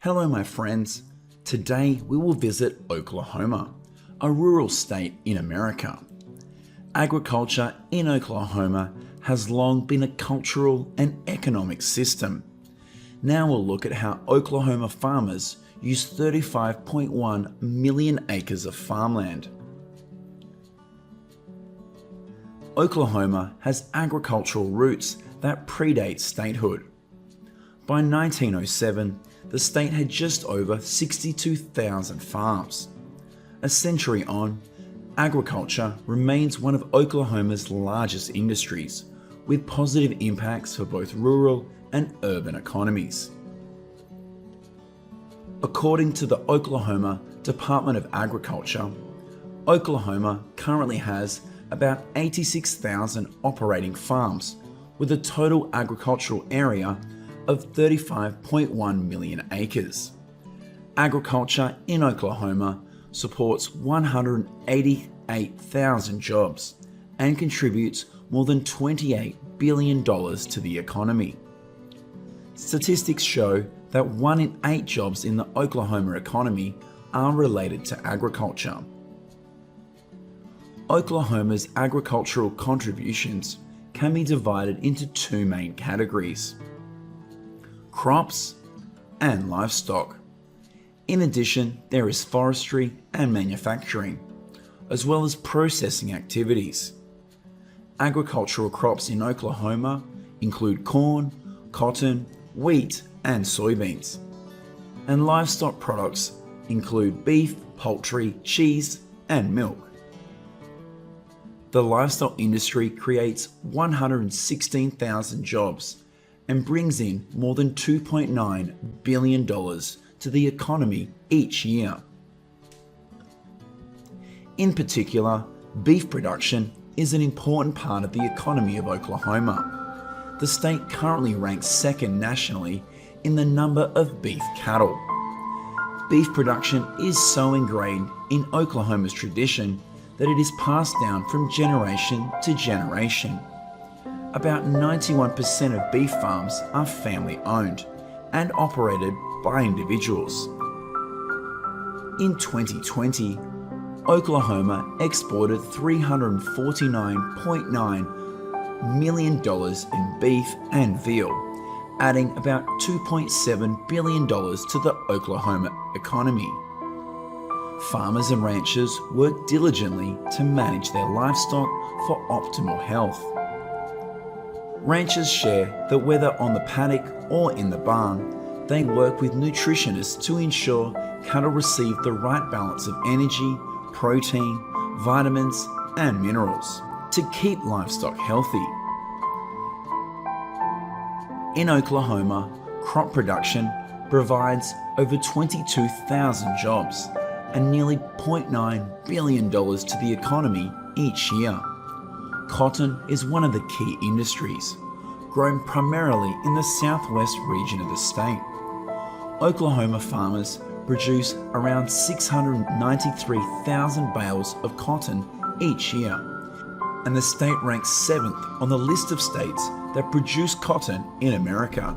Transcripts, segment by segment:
Hello my friends, today we will visit Oklahoma, a rural state in America. Agriculture in Oklahoma has long been a cultural and economic system. Now we'll look at how Oklahoma farmers use 35.1 million acres of farmland. Oklahoma has agricultural roots that predate statehood. By 1907, the state had just over 62,000 farms. A century on, agriculture remains one of Oklahoma's largest industries, with positive impacts for both rural and urban economies. According to the Oklahoma Department of Agriculture, Oklahoma currently has about 86,000 operating farms with a total agricultural area of 35.1 million acres. Agriculture in Oklahoma supports 188,000 jobs and contributes more than $28 billion to the economy. Statistics show that 1 in 8 jobs in the Oklahoma economy are related to agriculture. Oklahoma's agricultural contributions can be divided into 2 main categories: crops and livestock. In addition, there is forestry and manufacturing, as well as processing activities. Agricultural crops in Oklahoma include corn, cotton, wheat, and soybeans. And livestock products include beef, poultry, cheese, and milk. The livestock industry creates 116,000 jobs and brings in more than $2.9 billion to the economy each year. In particular, beef production is an important part of the economy of Oklahoma. The state currently ranks second nationally in the number of beef cattle. Beef production is so ingrained in Oklahoma's tradition that it is passed down from generation to generation. About 91% of beef farms are family-owned and operated by individuals. In 2020, Oklahoma exported $349.9 million in beef and veal, adding about $2.7 billion to the Oklahoma economy. Farmers and ranchers work diligently to manage their livestock for optimal health. Ranchers share that whether on the paddock or in the barn, they work with nutritionists to ensure cattle receive the right balance of energy, protein, vitamins, and minerals to keep livestock healthy. In Oklahoma, crop production provides over 22,000 jobs and nearly $0.9 billion to the economy each year. Cotton is one of the key industries, grown primarily in the southwest region of the state. Oklahoma farmers produce around 693,000 bales of cotton each year, and the state ranks 7th on the list of states that produce cotton in America.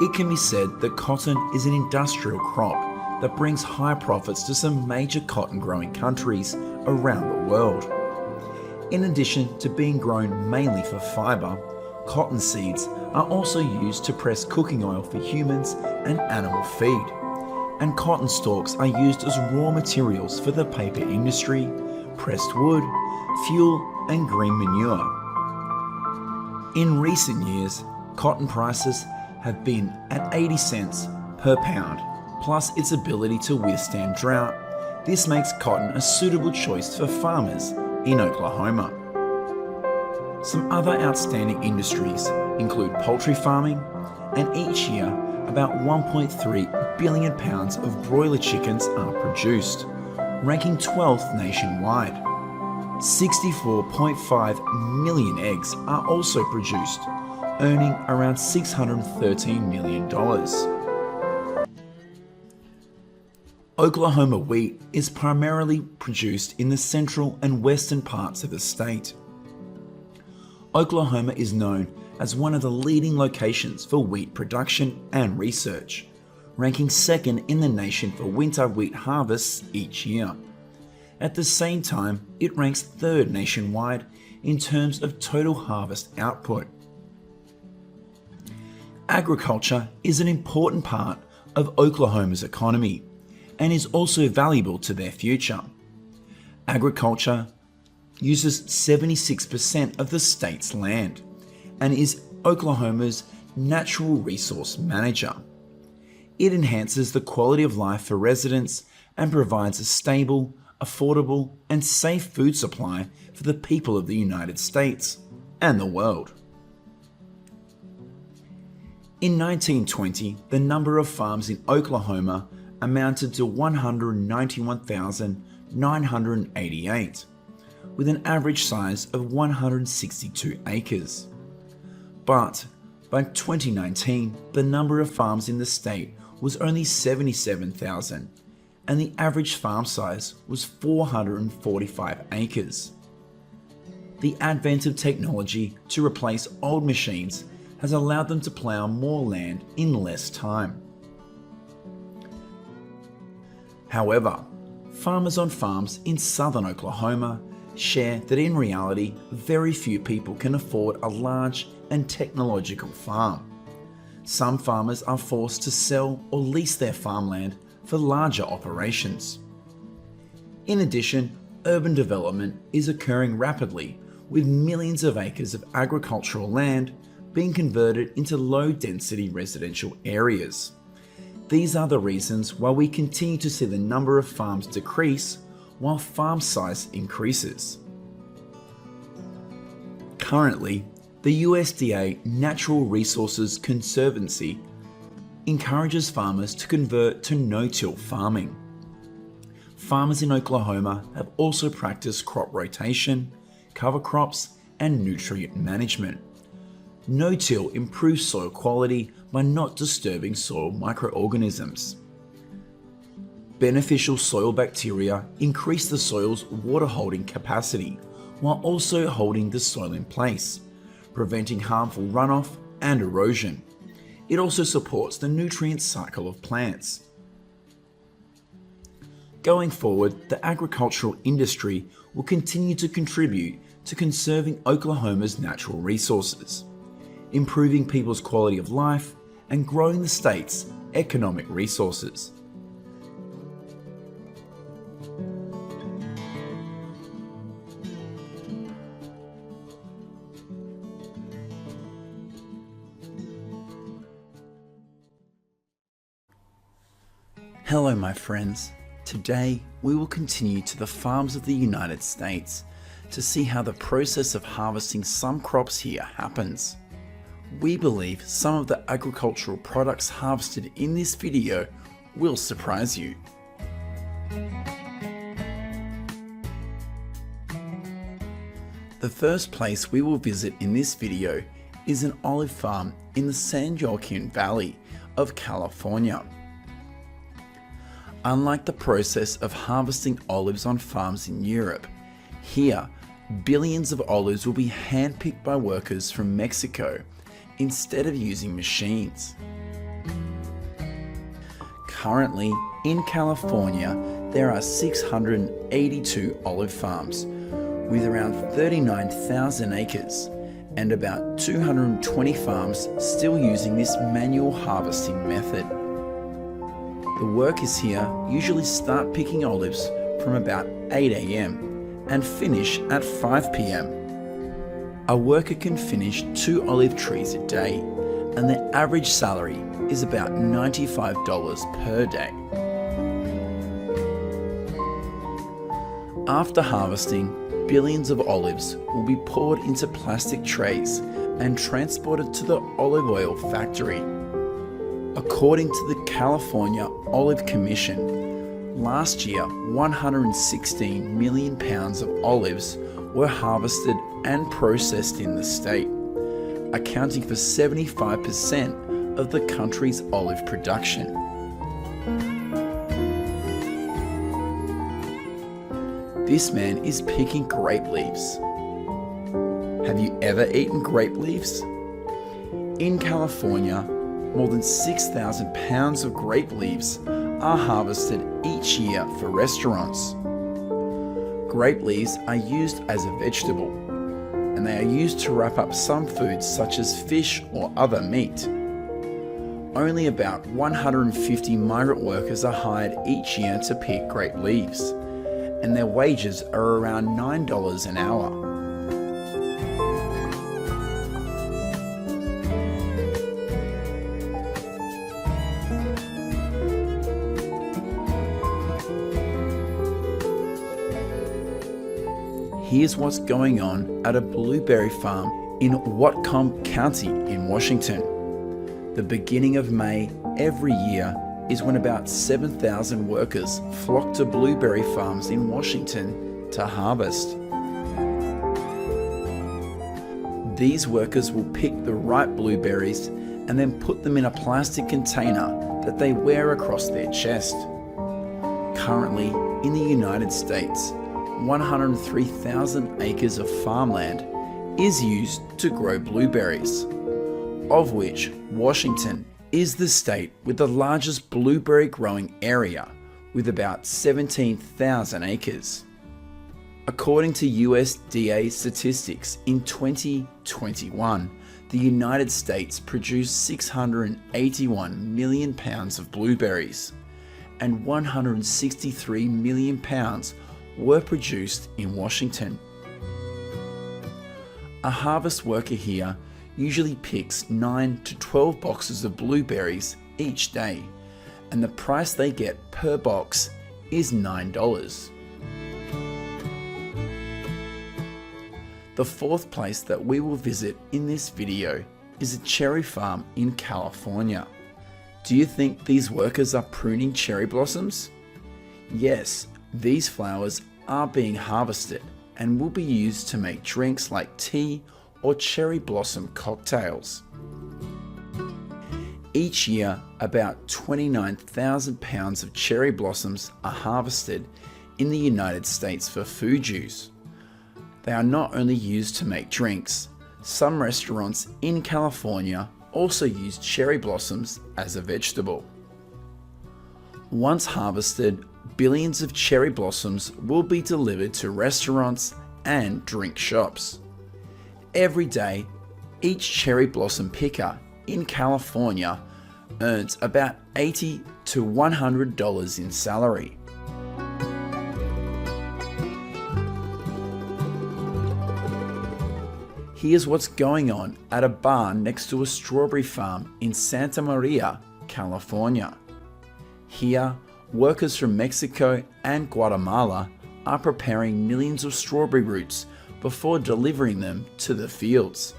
It can be said that cotton is an industrial crop that brings high profits to some major cotton-growing countries around the world. In addition to being grown mainly for fiber, cotton seeds are also used to press cooking oil for humans and animal feed. And cotton stalks are used as raw materials for the paper industry, pressed wood, fuel, and green manure. In recent years, cotton prices have been at 80 cents per pound, plus its ability to withstand drought. This makes cotton a suitable choice for farmers in Oklahoma. Some other outstanding industries include poultry farming, and each year about 1.3 billion pounds of broiler chickens are produced, ranking 12th nationwide. 64.5 million eggs are also produced, earning around $613 million. Oklahoma wheat is primarily produced in the central and western parts of the state. Oklahoma is known as one of the leading locations for wheat production and research, ranking second in the nation for winter wheat harvests each year. At the same time, it ranks third nationwide in terms of total harvest output. Agriculture is an important part of Oklahoma's economy and is also valuable to their future. Agriculture uses 76% of the state's land and is Oklahoma's natural resource manager. It enhances the quality of life for residents and provides a stable, affordable, and safe food supply for the people of the United States and the world. In 1920, the number of farms in Oklahoma amounted to 191,988, with an average size of 162 acres. But by 2019, the number of farms in the state was only 77,000, and the average farm size was 445 acres. The advent of technology to replace old machines has allowed them to plow more land in less time. However, farmers on farms in southern Oklahoma share that in reality, very few people can afford a large and technological farm. Some farmers are forced to sell or lease their farmland for larger operations. In addition, urban development is occurring rapidly, with millions of acres of agricultural land being converted into low-density residential areas. These are the reasons why we continue to see the number of farms decrease while farm size increases. Currently, the USDA Natural Resources Conservancy encourages farmers to convert to no-till farming. Farmers in Oklahoma have also practiced crop rotation, cover crops, and nutrient management. No-till improves soil quality by not disturbing soil microorganisms. Beneficial soil bacteria increase the soil's water-holding capacity while also holding the soil in place, preventing harmful runoff and erosion. It also supports the nutrient cycle of plants. Going forward, the agricultural industry will continue to contribute to conserving Oklahoma's natural resources, improving people's quality of life, and growing the state's economic resources. Hello my friends. Today we will continue to the farms of the United States to see how the process of harvesting some crops here happens. We believe some of the agricultural products harvested in this video will surprise you. The first place we will visit in this video is an olive farm in the San Joaquin Valley of California. Unlike the process of harvesting olives on farms in Europe, here billions of olives will be handpicked by workers from Mexico instead of using machines. Currently, in California, there are 682 olive farms with around 39,000 acres and about 220 farms still using this manual harvesting method. The workers here usually start picking olives from about 8 a.m. and finish at 5 p.m. A worker can finish 2 olive trees a day, and their average salary is about $95 per day. After harvesting, billions of olives will be poured into plastic trays and transported to the olive oil factory. According to the California Olive Commission, last year 116 million pounds of olives were harvested and processed in the state, accounting for 75% of the country's olive production. This man is picking grape leaves. Have you ever eaten grape leaves? In California, more than 6,000 pounds of grape leaves are harvested each year for restaurants. Grape leaves are used as a vegetable, and they are used to wrap up some foods such as fish or other meat. Only about 150 migrant workers are hired each year to pick grape leaves, and their wages are around $9 an hour. Here's what's going on at a blueberry farm in Whatcom County in Washington. The beginning of May every year is when about 7,000 workers flock to blueberry farms in Washington to harvest. These workers will pick the ripe blueberries and then put them in a plastic container that they wear across their chest. Currently, in the United States, 103,000 acres of farmland is used to grow blueberries, of which Washington is the state with the largest blueberry growing area, with about 17,000 acres. According to USDA statistics, in 2021, the United States produced 681 million pounds of blueberries, and 163 million pounds were produced in Washington. A harvest worker here usually picks 9 to 12 boxes of blueberries each day, and the price they get per box is $9. The fourth place that we will visit in this video is a cherry farm in California. Do you think these workers are pruning cherry blossoms? Yes, these flowers are being harvested and will be used to make drinks like tea or cherry blossom cocktails. Each year, about 29,000 pounds of cherry blossoms are harvested in the United States for food use. They are not only used to make drinks, some restaurants in California also use cherry blossoms as a vegetable. Once harvested, billions of cherry blossoms will be delivered to restaurants and drink shops. Every day, each cherry blossom picker in California earns about $80 to $100 in salary. Here's what's going on at a barn next to a strawberry farm in Santa Maria, California. Here, workers from Mexico and Guatemala are preparing millions of strawberry roots before delivering them to the fields.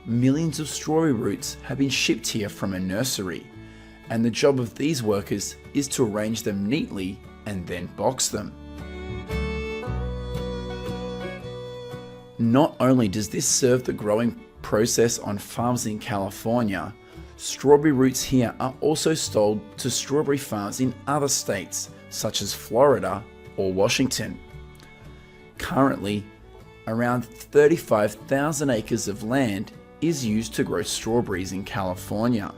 Millions of strawberry roots have been shipped here from a nursery, and the job of these workers is to arrange them neatly and then box them. Not only does this serve the growing process on farms in California, strawberry roots here are also sold to strawberry farms in other states such as Florida or Washington. Currently, around 35,000 acres of land is used to grow strawberries in California,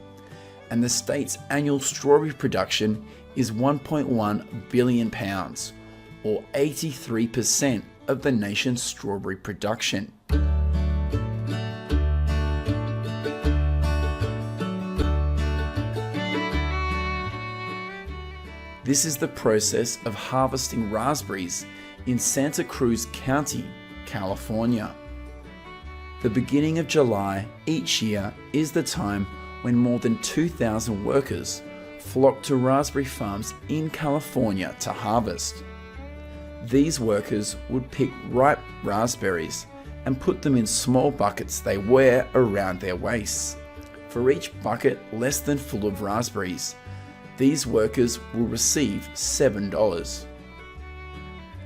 and the state's annual strawberry production is 1.1 billion pounds, or 83% of the nation's strawberry production. This is the process of harvesting raspberries in Santa Cruz County, California. The beginning of July each year is the time when more than 2,000 workers flock to raspberry farms in California to harvest. These workers would pick ripe raspberries and put them in small buckets they wear around their waists. For each bucket less than full of raspberries, these workers will receive $7.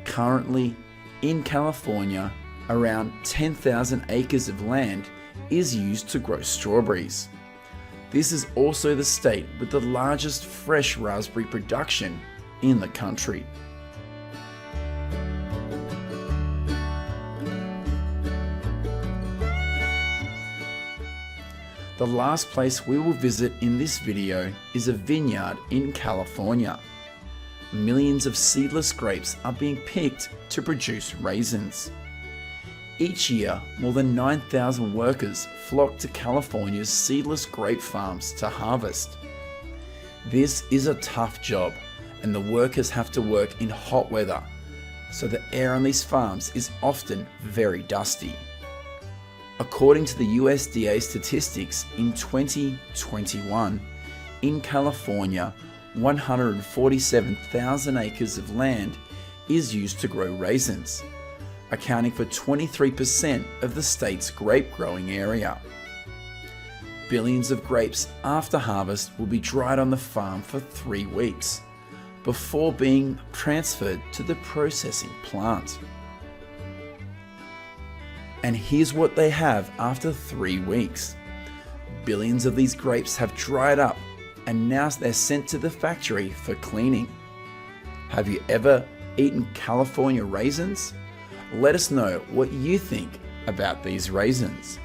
Currently, in California, around 10,000 acres of land is used to grow strawberries. This is also the state with the largest fresh raspberry production in the country. The last place we will visit in this video is a vineyard in California. Millions of seedless grapes are being picked to produce raisins. Each year, more than 9,000 workers flock to California's seedless grape farms to harvest. This is a tough job, and the workers have to work in hot weather, so the air on these farms is often very dusty. According to the USDA statistics, in 2021, in California, 147,000 acres of land is used to grow raisins, accounting for 23% of the state's grape growing area. Billions of grapes after harvest will be dried on the farm for 3 weeks before being transferred to the processing plant. And here's what they have after 3 weeks. Billions of these grapes have dried up and now they're sent to the factory for cleaning. Have you ever eaten California raisins? Let us know what you think about these raisins.